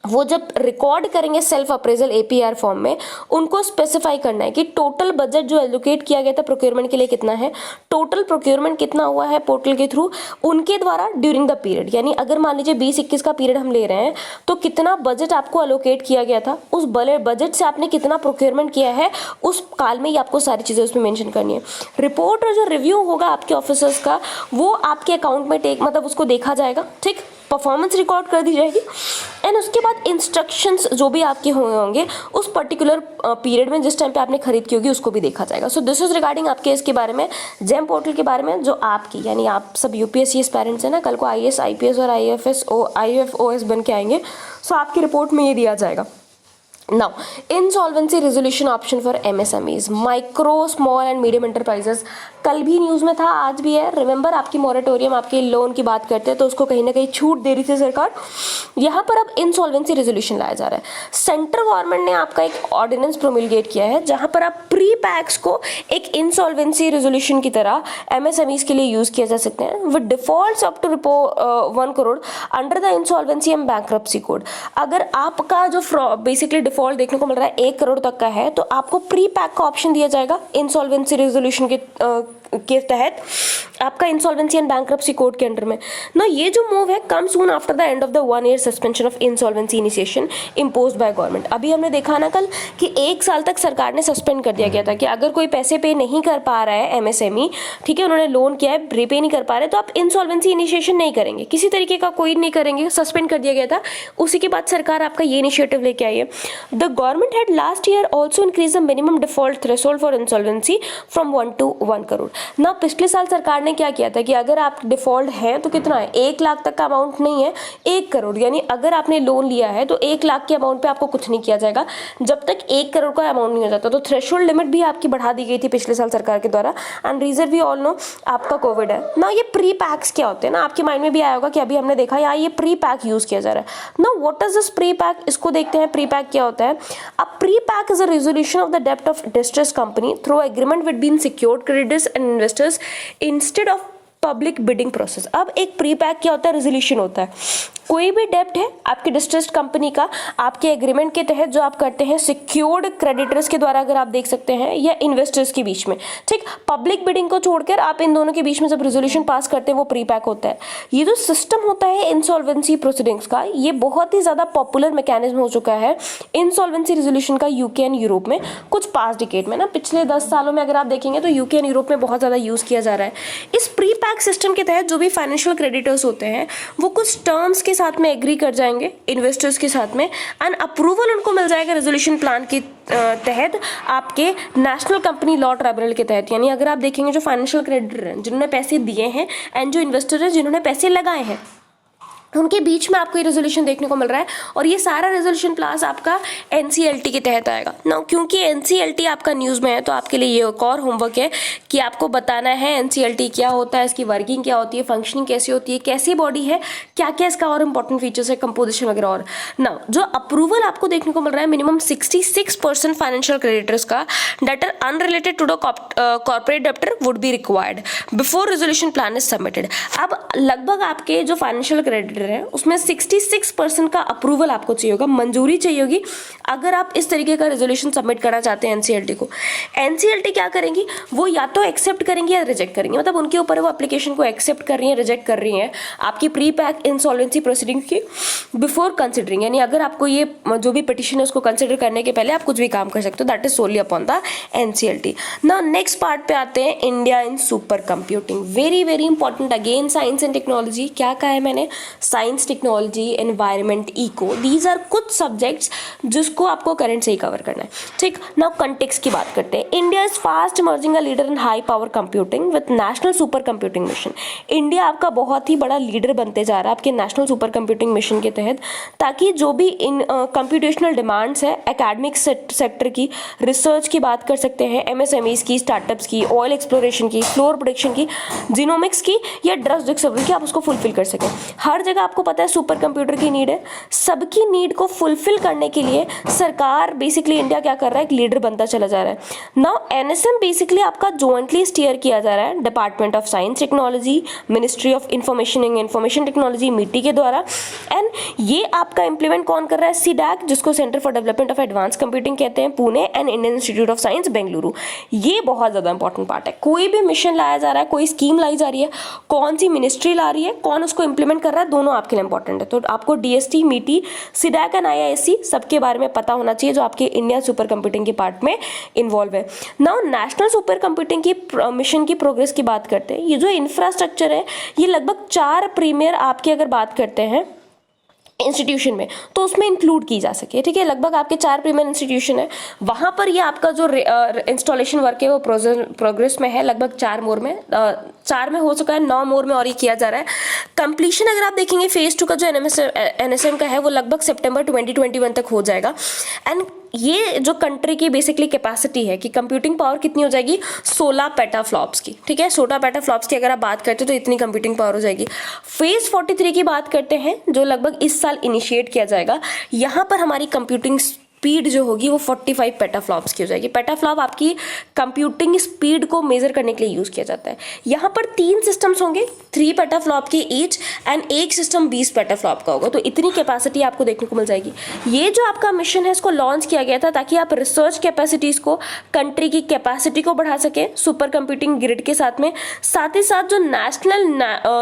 वो जब रिकॉर्ड करेंगे सेल्फ अप्रेजल APR फॉर्म में, उनको स्पेसिफाई करना है कि टोटल बजट जो एलोकेट किया गया था प्रोक्योरमेंट के लिए कितना है, टोटल प्रोक्योरमेंट कितना हुआ है पोर्टल के थ्रू उनके द्वारा ड्यूरिंग द पीरियड। यानी अगर मान लीजिए 20-21 का पीरियड हम ले रहे हैं तो कितना बजट आपको एलोकेट किया गया था, उस बजट से आपने कितना प्रोक्योरमेंट किया है उस काल में ही आपको सारी चीज़ें उसमें मेंशन करनी है। रिपोर्ट और जो रिव्यू होगा आपके ऑफिसर्स का वो आपके अकाउंट में मतलब उसको देखा जाएगा, ठीक, परफॉर्मेंस रिकॉर्ड कर दी जाएगी एंड उसके बाद इंस्ट्रक्शंस जो भी आपके हुए होंगे उस पर्टिकुलर पीरियड में जिस टाइम पे आपने खरीद की होगी उसको भी देखा जाएगा। सो दिस इज रिगार्डिंग आपके इसके बारे में, जेम पोर्टल के बारे में, जो आपकी यानी आप सब UPSC एस्पायरेंट्स हैं ना, कल को IAS IPS और IFOS बन के आएंगे, सो आपकी रिपोर्ट में ये दिया जाएगा। Now, insolvency resolution option for MSMEs, micro small and medium enterprises, कल भी न्यूज़ में था, आज भी है। रिमेंबर आपकी मॉरेटोरियम, आपके लोन की बात करते हैं तो उसको कहीं ना कहीं छूट दे रही थी सरकार, यहाँ पर अब इंसॉल्वेंसी रेजोल्यूशन लाया जा रहा है। सेंट्रल गवर्नमेंट ने आपका एक ऑर्डिनेंस प्रोमिलगेट किया है जहाँ पर आप प्री पैक्स को एक इंसॉल्वेंसी रेजोल्यूशन की तरह MSMEs के लिए यूज़ किया जा सकते हैं with defaults up to 1 crore under the insolvency and bankruptcy code. अगर आपका जो बेसिकली डिफॉल्ट देखने को मिल रहा है 1 करोड़ तक का है तो आपको प्री पैक का ऑप्शन दिया जाएगा इंसॉल्वेंसी रेजोल्यूशन के तहत आपका इंसॉल्वेंसी एंड बैंक्रप्सी कोड के अंडर में ना। ये जो मूव है come soon after the end of the 1 year suspension of insolvency initiation imposed by government. अभी हमने देखा ना कल कि 1 साल तक सरकार ने सस्पेंड कर दिया गया था कि अगर कोई पैसे पे नहीं कर पा रहा है MSME, ठीक है, उन्होंने लोन किया है, रिपे नहीं कर पा रहे, तो आप इंसॉल्वेंसी इनिशिएशन नहीं करेंगे, किसी तरीके का कोई नहीं करेंगे, सस्पेंड कर दिया गया था। उसी के बाद सरकार आपका ये इनिशिएटिव लेके आई है। The government had last year also increase the minimum default threshold for insolvency from 1 to 1 crore ना। पिछले साल सरकार ने क्या किया था कि अगर आप डिफॉल्ट हैं तो कितना है, 1 लाख तक का अमाउंट नहीं है, 1 करोड़, यानी अगर आपने लोन लिया है तो 1 लाख के अमाउंट पे आपको कुछ नहीं किया जाएगा जब तक 1 करोड़ का अमाउंट नहीं हो जाता। तो थ्रेशोल्ड लिमिट भी आपकी बढ़ा दी गई थी पिछले साल सरकार के द्वारा। एंड रीजन भी ऑल नो आपका कोविड है ना। ये प्री पैक्स क्या होते हैं ना, आपके माइंड में भी आया होगा कि अभी हमने देखा यार ये प्री पैक यूज किया जा रहा है ना। What is this pre pack, इसको देखते हैं। प्री पैक क्या होता है? A pre pack is a resolution of the डेब्ट of distressed company through agreement with been secured creditors and investors instead of public bidding process. अब एक pre pack क्या होता है? रेजोल्यूशन होता है। कोई भी डेब्ट है आपकी डिस्ट्रेस्ड कंपनी का, आपके एग्रीमेंट के तहत जो आप करते हैं सिक्योर्ड क्रेडिटर्स के द्वारा, अगर आप देख सकते हैं, या इन्वेस्टर्स के बीच में, ठीक, पब्लिक बिडिंग को छोड़कर आप इन दोनों के बीच में जब रेजोल्यूशन पास करते हैं वो प्री पैक होता है। ये जो सिस्टम होता है इंसॉल्वेंसी प्रोसीडिंग्स का, ये बहुत ही ज्यादा पॉपुलर मैकेनिज्म हो चुका है इंसॉल्वेंसी रेजोल्यूशन का यूके एंड यूरोप में कुछ पास्ट डिकेड में ना। पिछले 10 सालों में अगर आप देखेंगे तो यूके एंड यूरोप में बहुत ज्यादा यूज किया जा रहा है। इस प्री पैक सिस्टम के तहत जो भी फाइनेंशियल क्रेडिटर्स होते हैं वो कुछ टर्म्स के साथ में एग्री कर जाएंगे इन्वेस्टर्स के साथ में, एंड अप्रूवल उनको मिल जाएगा रेजोल्यूशन प्लान के तहत आपके नेशनल कंपनी लॉ ट्राइब्यूनल के तहत। यानी अगर आप देखेंगे जो फाइनेंशियल क्रेडिटर हैं जिन्होंने पैसे दिए हैं एंड जो इन्वेस्टर हैं जिन्होंने पैसे लगाए हैं, उनके बीच में आपको ये रेजोल्यूशन देखने को मिल रहा है। और ये सारा रेजोल्यूशन प्लास आपका NCLT के तहत आएगा ना। क्योंकि NCLT आपका न्यूज़ में है तो आपके लिए ये एक और होमवर्क है कि आपको बताना है NCLT क्या होता है, इसकी वर्किंग क्या होती है, फंक्शनिंग कैसी होती है, कैसी बॉडी है, क्या क्या इसका और इंपॉर्टेंट फीचर्स है, कंपोजिशन वगैरह। और ना जो अप्रूवल आपको देखने को मिल रहा है मिनिमम 66% फाइनेंशियल क्रेडिटर्स का debt are unrelated to the corporate debtor would be required before resolution plan is submitted. अब लगभग आपके जो फाइनेंशियल क्रेडिटर है उसमें 66% का अप्रूवल आपको चाहिए होगा, मंजूरी चाहिए होगी अगर आप इस तरीके का रेजोल्यूशन सबमिट करना चाहते हैं NCLT को। NCLT क्या करेंगी, वो या तो एक्सेप्ट करेंगी या रिजेक्ट करेंगी, मतलब उनके ऊपर वो एप्लीकेशन को एक्सेप्ट कर रही है, रिजेक्ट कर रही है आपकी प्री पैक इंसॉल्वेंसी प्रोसीडिंग की बिफोर कंसिडरिंग। यानी अगर आपको ये जो भी पिटिशन है उसको कंसिडर करने के पहले आप कुछ भी काम कर सकते हो, that is solely upon the NCLT। Now next part पे आते हैं, India in super computing. Very very important again, science and technology. क्या कहा है मैंने? Science, technology, environment, eco, these are कुछ सब्जेक्ट्स जिसको आपको करंट से ही कवर करना है। ठीक, नाउ कंटेक्स्ट की बात करते हैं। India is fast emerging a leader in high power computing with national super computing mission. India आपका बहुत ही बड़ा लीडर बनते जा रहा है आपके नेशनल सुपर कंप्यूटिंग मिशन के तहत, ताकि जो भी इन कंप्यूटेशनल डिमांड्स है एकेडमिक सेक्टर की, रिसर्च की बात कर सकते हैं, एमएसएमईज की, स्टार्टअप्स की, ऑयल एक्सप्लोरेशन की, फ्लोर प्रोडिक्शन की, जीनोमिक्स की या ड्रग्स डिस्कवरी की, आप उसको फुलफिल कर सकें। हर जगह आपको पता है सुपर कंप्यूटर की नीड है। सबकी नीड को फुलफिल करने के लिए सरकार बेसिकली इंडिया क्या कर रहा है, एक लीडर बनता चला जा रहा है। नाउ एनएसएम बेसिकली आपका जॉइंटली स्टीयर किया जा रहा है department of science technology, ministry of information and information technology, मिट्टी के द्वारा। एंड ये आपका इंप्लीमेंट कौन कर रहा है, सीडैक, जिसको centre for development of advance computing कहते हैं, Pune, and Indian institute of science Bengaluru. ये बहुत ज्यादा इंपॉर्टेंट पार्ट है। कोई भी मिशन लाया जा रहा है, कोई स्कीम लाई जा रही है, कौन सी मिनिस्ट्री ला रही है, कौन उसको इंप्लीमेंट कर रहा है, दोनों आपके लिए इंपॉर्टेंट है। तो आपको डीएसटी, मीटी, सीडैक एंड आईआईएससी सबके बारे में पता होना चाहिए जो आपके इंडिया सुपर कंप्यूटिंग के पार्ट में इन्वॉल्व है। नाउ नेशनल सुपर कंप्यूटिंग की मिशन की प्रोग्रेस की बात करते हैं। ये जो इंफ्रास्ट्रक्चर है ये लगभग 4 प्रीमियर आपकी अगर बात करते हैं इंस्टीट्यूशन में तो उसमें इंक्लूड की जा सके। ठीक है, लगभग आपके 4 प्रीमियर इंस्टीट्यूशन है, वहां पर ये आपका जो इंस्टॉलेशन वर्क है वो प्रोग्रेस में है। लगभग 4 में हो चुका है, 9 मोर में और ये किया जा रहा है। कंप्लीशन अगर आप देखेंगे फेज 2 का जो एनएसएम का है वो लगभग सितंबर 2021 तक हो जाएगा। एंड ये जो कंट्री की बेसिकली कैपेसिटी है कि कंप्यूटिंग पावर कितनी हो जाएगी, 16 पेटाफ्लॉप्स की। ठीक है, 16 पेटाफ्लॉप्स की अगर आप बात करते हो तो इतनी कंप्यूटिंग पावर हो जाएगी। फेज 43 की बात करते हैं जो लगभग इस साल इनिशिएट किया जाएगा। यहाँ पर हमारी कंप्यूटिंग स्पीड जो होगी वो 45 पेटाफ्लॉप्स की हो जाएगी। पेटाफ्लॉप आपकी कंप्यूटिंग स्पीड को मेजर करने के लिए यूज किया जाता है। यहाँ पर 3 सिस्टम्स होंगे, 3 पेटाफ्लॉप के ईच, एंड एक सिस्टम 20 पेटाफ्लॉप का होगा। तो इतनी कैपेसिटी आपको देखने को मिल जाएगी। ये जो आपका मिशन है इसको लॉन्च किया गया था ताकि आप रिसर्च कैपेसिटीज को, कंट्री की कैपेसिटी को बढ़ा सके सुपर कंप्यूटिंग ग्रिड के साथ में, साथ ही साथ जो नेशनल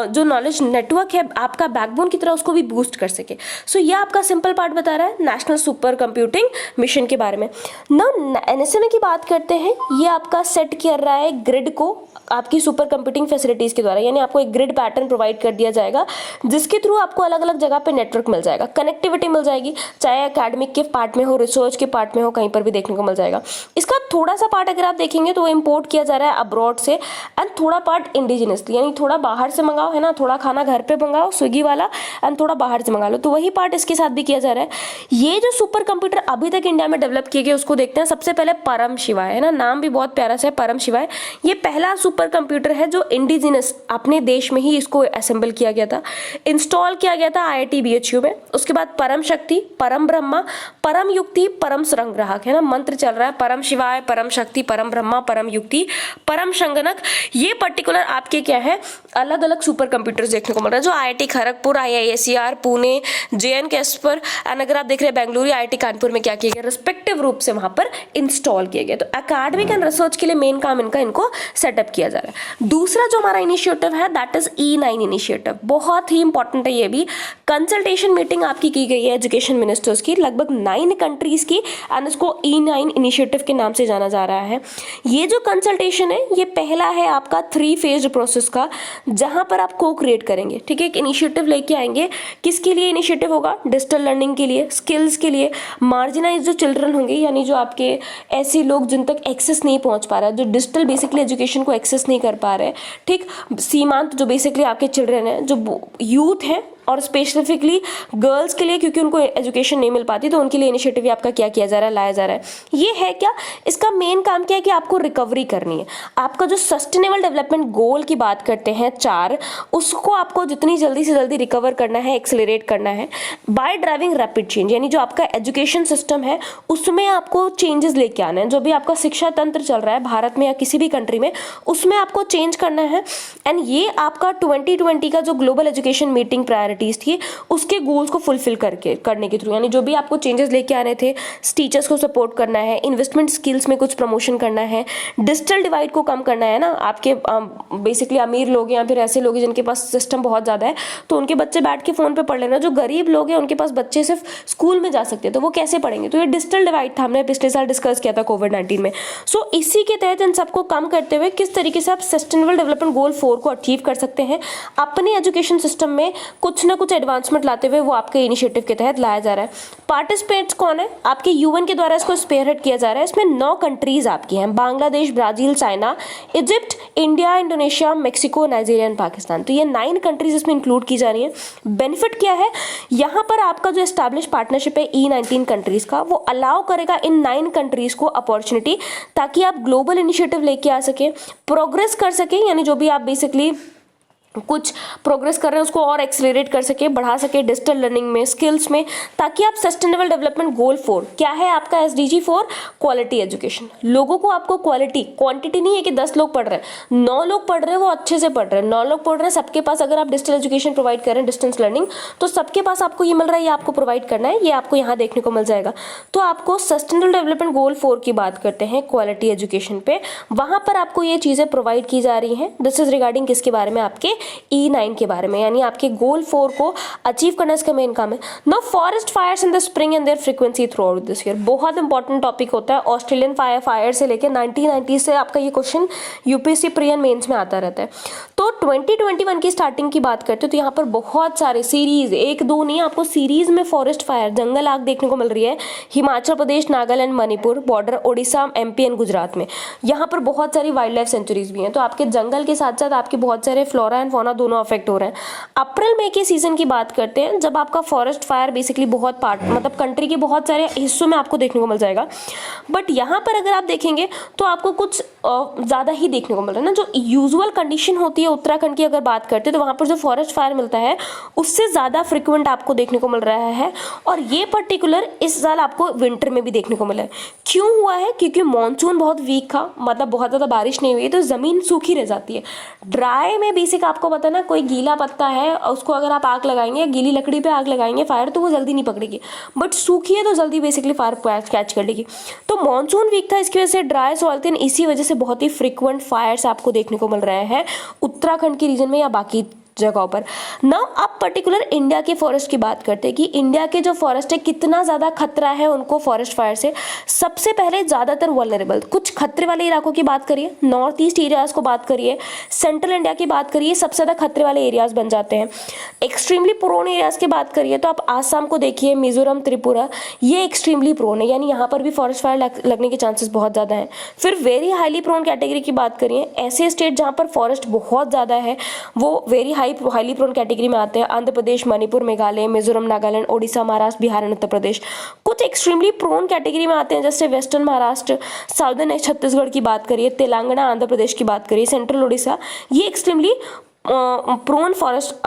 जो नॉलेज नेटवर्क है आपका बैकबोन की तरह उसको भी बूस्ट कर सके। सो ये आपका सिंपल पार्ट बता रहा है नेशनल सुपर कंप्यूटिंग मिशन के बारे में। नाउ एनएसएमए की बात करते हैं। ये आपका सेट कर रहा है ग्रिड को आपकी सुपर कंप्यूटिंग फैसिलिटीज के द्वारा, यानी आपको एक ग्रिड पैटर्न प्रोवाइड कर दिया जाएगा जिसके थ्रू आपको अलग अलग जगह पे नेटवर्क मिल जाएगा, कनेक्टिविटी मिल जाएगी, चाहे एकेडमिक के पार्ट में हो, रिसर्च के पार्ट में हो, कहीं पर भी देखने को मिल जाएगा। इसका थोड़ा सा पार्ट अगर आप देखेंगे तो वो इम्पोर्ट किया जा रहा है अब्रॉड से, एंड थोड़ा पार्ट इंडिजिनसली, यानी थोड़ा बाहर से मंगाओ, है ना, थोड़ा खाना घर पे मंगाओ स्विगी वाला, एंड थोड़ा बाहर से मंगा लो, तो वही पार्ट इसके साथ भी किया जा रहा है। ये जो सुपर कंप्यूटर अभी तक इंडिया में डेवलप किए गए उसको देखते हैं। सबसे पहले परम शिवाय, है ना, नाम भी बहुत प्यारा सा है, परम शिवाय। ये पहला सुपर कंप्यूटर है जो इंडिजिनस अपने देश में ही इसको असेंबल किया गया था, इंस्टॉल किया गया था आईआईटी बीएचयू में। उसके बाद परम शक्ति, परम ब्रह्मा, परम युक्ति, परम संग्राहक, है ना, मंत्र चल रहा है, परम शिवाय, परम शक्ति, परम ब्रह्मा, परम युक्ति, परम संगणक। ये पर्टिकुलर आपके क्या है, अलग अलग सुपर कंप्यूटर्स देखने को मिल रहा है जो IIT Kharagpur, IISER, Pune, JNCASR, and अगर आप देख रहे हैं बेंगलुरु, आईआईटी कानपुर में क्या किया गया, रिस्पेक्टिव रूप से वहां पर इंस्टॉल किया गया। तो एकेडमिक एंड रिसर्च के लिए मेन काम इनको सेटअप किया जा रहा है। दूसरा जो हमारा इनिशिएटिव है दैट इज E9 इनिशिएटिव, बहुत ही इंपॉर्टेंट है ये भी। कंसल्टेशन मीटिंग आपकी की गई है एजुकेशन मिनिस्टर्स की, लगभग 9 कंट्रीज की, एंड इसको E9 इनिशिएटिव के नाम से जाना जा रहा है। ये जो कंसल्टेशन है ये पहला है आपका 3 फेज प्रोसेस का, जहां पर आप को क्रिएट करेंगे। ठीक है, एक इनिशिएटिव लेके आएंगे। किसके लिए इनिशिएटिव होगा, डिजिटल लर्निंग के लिए, स्किल्स के लिए, मार्जिनाइज जो चिल्ड्रन होंगे, यानी जो आपके ऐसे लोग जिन तक एक्सेस नहीं पहुंच पा रहा है, जो डिजिटल बेसिकली एजुकेशन को एक्सेस नहीं कर पा रहे, ठीक, सीमांत जो बेसिकली आपके चिल्ड्रन हैं, जो यूथ हैं, और स्पेसिफिकली गर्ल्स के लिए, क्योंकि उनको एजुकेशन नहीं मिल पाती, तो उनके लिए इनिशिएटिव आपका क्या किया जा रहा है, लाया जा रहा है। ये है क्या, इसका मेन काम क्या है कि आपको रिकवरी करनी है। आपका जो सस्टेनेबल डेवलपमेंट गोल की बात करते हैं 4, उसको आपको जितनी जल्दी से जल्दी रिकवर करना है, एक्सेलरेट करना है बाय ड्राइविंग रैपिड चेंज, यानी जो आपका एजुकेशन सिस्टम है उसमें आपको चेंजेस लेके आना है। जो भी आपका शिक्षा तंत्र चल रहा है भारत में या किसी भी कंट्री में, उसमें आपको चेंज करना है। एंड ये आपका 2020 का जो ग्लोबल एजुकेशन मीटिंग प्रायोरिटीज थी उसके गोल्स को फुलफिल करने के थ्रू, यानी जो भी आपको चेंजेस लेके आने थे, टीचर्स को सपोर्ट करना है, इन्वेस्टमेंट स्किल्स में कुछ प्रमोशन करना है, डिजिटल डिवाइड को कम करना है ना। आपके बेसिकली अमीर लोग हैं या फिर ऐसे लोग हैं जिनके पास सिस्टम बहुत ज़्यादा है तो उनके बच्चे बैठ के फ़ोन पे पढ़ लेना। जो गरीब लोग हैं उनके पास बच्चे सिर्फ स्कूल में जा सकते हैं, तो वो कैसे पढ़ेंगे। तो ये डिजिटल डिवाइड था, हमने पिछले साल डिस्कस किया था कोविड-19 में। सो इसी के तहत इन सबको कम करते हुए किस तरीके से आप सस्टेनेबल डेवलपमेंट गोल 4 को अचीव कर सकते हैं, अपने एजुकेशन सिस्टम में कुछ ना कुछ एडवांसमेंट लाते हुए वो आपके इनिशिएटिव के तहत लाया जा रहा है। पार्टिसिपेंट्स कौन है? आपके यूएन के द्वारा इसको स्पेयरहेड किया जा रहा है। इसमें 9 कंट्रीज आपकी हैं, Bangladesh, Brazil, China, Egypt, India, Indonesia, Mexico, Nigeria and Pakistan. तो ये 9 कंट्रीज इसमें इंक्लूड की जा रही है। बेनिफिट क्या है? यहाँ पर आपका जो एस्टैब्लिश पार्टनरशिप है E19 कंट्रीज का, वो अलाउ करेगा इन 9 कंट्रीज को अपॉर्चुनिटी, ताकि आप ग्लोबल इनिशिएटिव लेके आ सके, प्रोग्रेस कर सके, यानी जो भी आप बेसिकली कुछ प्रोग्रेस कर रहे हैं उसको और एक्सेलरेट कर सके, बढ़ा सके डिजिटल लर्निंग में, स्किल्स में, ताकि आप सस्टेनेबल डेवलपमेंट गोल 4 क्या है आपका SDG 4? Quality education. लोगों को आपको क्वालिटी, क्वांटिटी नहीं है कि 10 लोग पढ़ रहे हैं, 9 लोग पढ़ रहे हैं, वो अच्छे से पढ़ रहे हैं, 9 लोग पढ़ रहे हैं, सबके पास अगर आप डिजिटल एजुकेशन प्रोवाइड कर रहे हैं, डिस्टेंस लर्निंग, तो सबके पास आपको ये मिल रहा है, ये आपको प्रोवाइड करना है, ये आपको यहाँ देखने को मिल जाएगा। तो आपको सस्टेनेबल डेवलपमेंट गोल 4 की बात करते हैं क्वालिटी एजुकेशन पे, वहां पर आपको ये चीजें प्रोवाइड की जा रही हैं। दिस इज रिगार्डिंग किसके बारे में? आपके E9 के बारे में, यानी आपके गोल 4 को अचीव करना इसका मेन काम है। No forest fires in the spring and their frequency throughout this year. बहुत इंपॉर्टेंट टॉपिक होता है। ऑस्ट्रेलियन फायर से लेकर 1990 से आपका ये question UPSC pre and mains में आता रहता है। तो 2021 की स्टार्टिंग की बात करते हैं तो यहाँ पर बहुत सारे सीरीज, 1-2 नहीं, आपको सीरीज में फॉरेस्ट फायर, जंगल आग देखने को मिल रही है। Himachal Pradesh, Nagaland, Manipur border, Odisha, MP and Gujarat में। यहाँ पर बहुत सारी वाइल्ड लाइफ सेंचुरीज भी हैं। तो आपके जंगल के साथ साथ आपके बहुत सारे फ्लोरा एंड फौना दोनों अफेक्ट हो रहे हैं। अप्रैल मई के सीजन की बात करते हैं, जब आपका फॉरेस्ट फायर बेसिकली बहुत मतलब कंट्री के बहुत सारे हिस्सों में आपको देखने को मिल जाएगा। बट यहाँ पर अगर आप देखेंगे तो आपको कुछ ज़्यादा ही देखने को मिल रहा है ना। जो यूजुअल कंडीशन होती है उत्तराखंड की अगर बात करते हैं तो वहाँ पर जो फॉरेस्ट फायर मिलता है उससे ज़्यादा फ्रिक्वेंट आपको देखने को मिल रहा है। और ये पर्टिकुलर इस साल आपको विंटर में भी देखने को मिला है। क्यों हुआ है? क्योंकि मानसून बहुत वीक था, मतलब बहुत ज़्यादा बारिश नहीं हुई, तो ज़मीन सूखी रह जाती है। ड्राई में बेसिक आपको पता ना, कोई गीला पत्ता है उसको अगर आप आग लगाएंगे, गीली लकड़ी पे आग लगाएंगे फायर, तो वो जल्दी नहीं पकड़ेगी। बट सूखी है तो जल्दी बेसिकली फायर कैच कर लेगी। तो मानसून वीक था, इसकी वजह से ड्राई सॉइल थी, इसी वजह से बहुत ही फ्रिक्वेंट फायर्स आपको देखने को मिल रहे हैं उत्तराखंड के रीजन में या बाकी जगहों पर। नाउ अब पर्टिकुलर इंडिया के फॉरेस्ट की बात करते हैं कि इंडिया के जो फॉरेस्ट है कितना ज़्यादा खतरा है उनको फॉरेस्ट फायर से। सबसे पहले ज़्यादातर वल्नरेबल, कुछ खतरे वाले इलाकों की बात करिए, नॉर्थ ईस्ट एरियाज़ को बात करिए, सेंट्रल इंडिया की बात करिए, सबसे ज़्यादा खतरे वाले एरियाज़ बन जाते हैं। एक्सट्रीमली प्रोन एरियाज़ की बात करिए तो आप आसाम को देखिए, मिजोरम, त्रिपुरा, ये एक्सट्रीमली प्रोन है, यानी यहाँ पर भी फॉरेस्ट फायर लगने के चांसेस बहुत ज़्यादा हैं। फिर वेरी हाईली प्रोन कैटेगरी की बात करिए, ऐसे स्टेट जहाँ पर फॉरेस्ट बहुत ज़्यादा है वो वेरी हाईली प्रोन कैटेगरी में आते हैं। आंध्र प्रदेश, मणिपुर, मेघालय, मिजोरम, नागालैंड, ओडिशा, महाराष्ट्र, बिहार एंड उत्तर प्रदेश। कुछ एक्सट्रीमली प्रोन कैटेगरी में आते हैं जैसे वेस्टर्न महाराष्ट्र, साउदर्न छत्तीसगढ़ की बात करिए, तेलंगाना, आंध्र प्रदेश की बात करिए, सेंट्रल ओडिशा, ये एक्सट्रीमली प्रोन फॉरेस्ट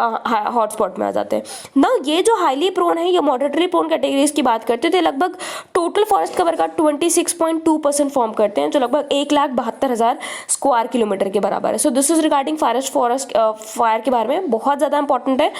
हॉटस्पॉट में आ जाते हैं ना। ये जो हाईली प्रोन है, ये मॉडरेटली प्रोन कैटेगरीज की बात करते हैं तो लगभग टोटल फॉरेस्ट कवर का 26.2% फॉर्म करते हैं, जो लगभग 1,72,000 स्क्वायर किलोमीटर के बराबर है। सो this is regarding forest fire के बारे में, बहुत ज़्यादा इंपॉर्टेंट है,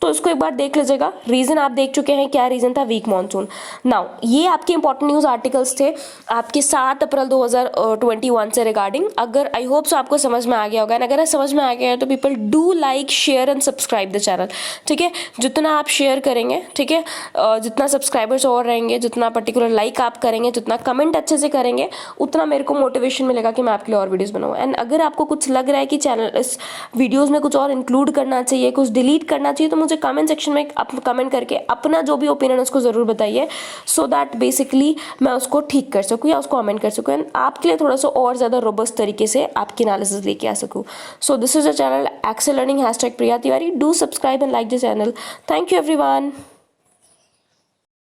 तो इसको एक बार देख लीजिएगा। रीज़न आप देख चुके हैं, क्या रीज़न था? Week monsoon. नाउ ये आपके इंपॉर्टेंट न्यूज़ आर्टिकल्स थे आपके 7 अप्रैल 2021 से रिगार्डिंग। अगर आई होप सो आपको समझ में आ गया होगा, एंड अगर समझ में आ गया है तो people do like, share and subscribe the channel. ठीक है, जितना आप शेयर करेंगे, ठीक है, जितना सब्सक्राइबर्स और रहेंगे, जितना पर्टिकुलर लाइक आप करेंगे, जितना कमेंट अच्छे से करेंगे, उतना मेरे को मोटिवेशन मिलेगा कि मैं आपके लिए और वीडियोस बनाऊँ। एंड अगर आपको कुछ लग रहा है कि चैनल इस वीडियोज़ में कुछ और इंक्लूड करना चाहिए, कुछ डिलीट करना चाहिए, तो मुझे कमेंट सेक्शन में कमेंट करके अपना जो भी ओपिनियन उसको ज़रूर बताइए, सो दैट बेसिकली मैं उसको ठीक कर सकूँ या उसको अमेंड कर सकूँ, एंड आपके लिए थोड़ा सा और ज़्यादा रोबस्ट तरीके से आपकी एनालिसिस लेके आ सकूँ। सो this is a channel Excel Learning, #Priya Tiwari. Do subscribe and like the channel. Thank you everyone.